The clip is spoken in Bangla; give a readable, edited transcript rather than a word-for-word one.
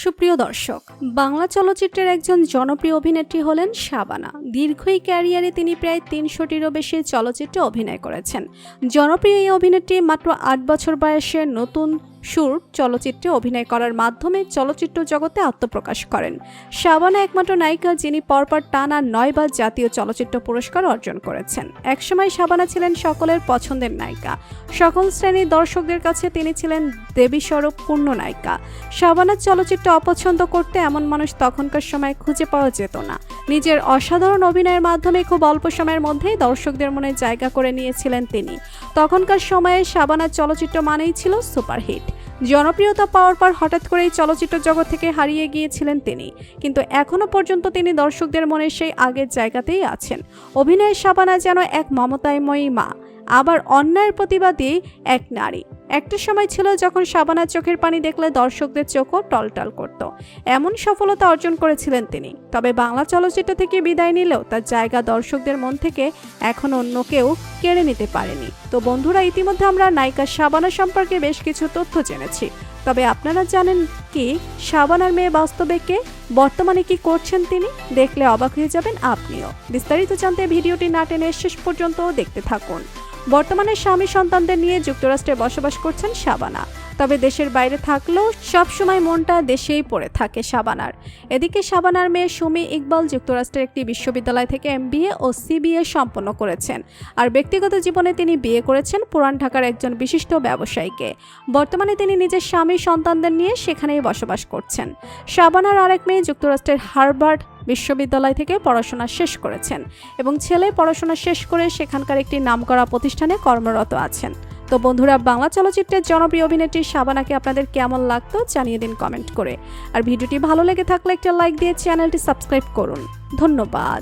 সুপ্রিয় দর্শক, বাংলা চলচ্চিত্রের একজন জনপ্রিয় অভিনেত্রী হলেন শাবানা। দীর্ঘই ক্যারিয়ারে তিনি প্রায় ৩০০টিরও বেশি চলচ্চিত্রে অভিনয় করেছেন। জনপ্রিয় এই অভিনেত্রী মাত্র ৮ বছর বয়সে নতুন সুর চলচ্চিত্রে অভিনয় করার মাধ্যমে চলচ্চিত্র জগতে আত্মপ্রকাশ করেন। শাবানা একমাত্র নায়িকা যিনি পরপর টানা ৯ বার জাতীয় চলচ্চিত্র পুরস্কার অর্জন করেছেন। একসময় শাবানা ছিলেন সকলের পছন্দের নায়িকা। সকল শ্রেণীর দর্শকদের কাছে তিনি ছিলেন দেবীস্বরূপ পূর্ণ নায়িকা। শাবানার চলচ্চিত্র অপছন্দ করতে এমন মানুষ তখনকার সময় খুঁজে পাওয়া যেত না। নিজের অসাধারণ অভিনয়ের মাধ্যমে খুব অল্প সময়ের মধ্যেই দর্শকদের মনে জায়গা করে নিয়েছিলেন তিনি। তখনকার সময়ে শাবানার চলচ্চিত্র মানেই ছিল সুপারহিট। জনপ্রিয়তা পাওয়ার পর হঠাৎ করেই চলচ্চিত্র জগৎ থেকে হারিয়ে গিয়েছিলেন তিনি, কিন্তু এখনো পর্যন্ত তিনি দর্শকদের মনে সেই আগের জায়গাতেই আছেন। অভিনয়ের শাবানা যেন এক মমতাময়ী মা, আবার অন্যায়ের প্রতিবাদী এক নারী। একটা সময় ছিল যখন শাবানার চোখের পানি দেখলে দর্শকদের চোখও টলটল করত। এমন সফলতা অর্জন করেছিলেন তিনি। তবে বাংলা চলচ্চিত্র থেকে বিদায় নিলেও তার জায়গা দর্শকদের মন থেকে এখন অন্য কেউ কেড়ে নিতে পারেনি। তো বন্ধুরা, ইতিমধ্যে আমরা নায়িকা শাবানা সম্পর্কে বেশ কিছু তথ্য জেনেছি। তবে আপনারা জানেন কি শাবানার মেয়ে বাস্তবে কে, বর্তমানে কি করছেন তিনি? দেখলে অবাক হয়ে যাবেন আপনিও। বিস্তারিত জানতে ভিডিওটি না টেনে শেষ পর্যন্ত দেখতে থাকুন। বর্তমানে স্বামী সন্তানদের নিয়ে যুক্তরাষ্ট্রে বসবাস করছেন শাবানা। তবে দেশের বাইরে থাকলেও সবসময় মনটা দেশেই পড়ে থাকে শাবানার। এদিকে শাবানার মেয়ে সুমি ইকবাল যুক্তরাষ্ট্রের একটি বিশ্ববিদ্যালয় থেকে MBA ও CBA সম্পন্ন করেছেন। আর ব্যক্তিগত জীবনে তিনি বিয়ে করেছেন পুরান ঢাকার একজন বিশিষ্ট ব্যবসায়ীকে। বর্তমানে তিনি নিজের স্বামী সন্তানদের নিয়ে সেখানেই বসবাস করছেন। শাবানার আরেক মেয়ে যুক্তরাষ্ট্রের হার্ভার্ড বিশ্ববিদ্যালয় থেকে পড়াশোনা শেষ করেছেন এবং ছেলে পড়াশোনা শেষ করে সেখানকার একটি নামকরা প্রতিষ্ঠানে কর্মরত আছেন। তো বন্ধুরা, বাংলা চলচ্চিত্রের জনপ্রিয় অভিনেত্রী শাবানাকে আপনাদের কেমন লাগতো জানিয়ে দিন কমেন্ট করে। আর ভিডিওটি ভালো লেগে থাকলে একটা লাইক দিয়ে চ্যানেলটি সাবস্ক্রাইব করুন। ধন্যবাদ।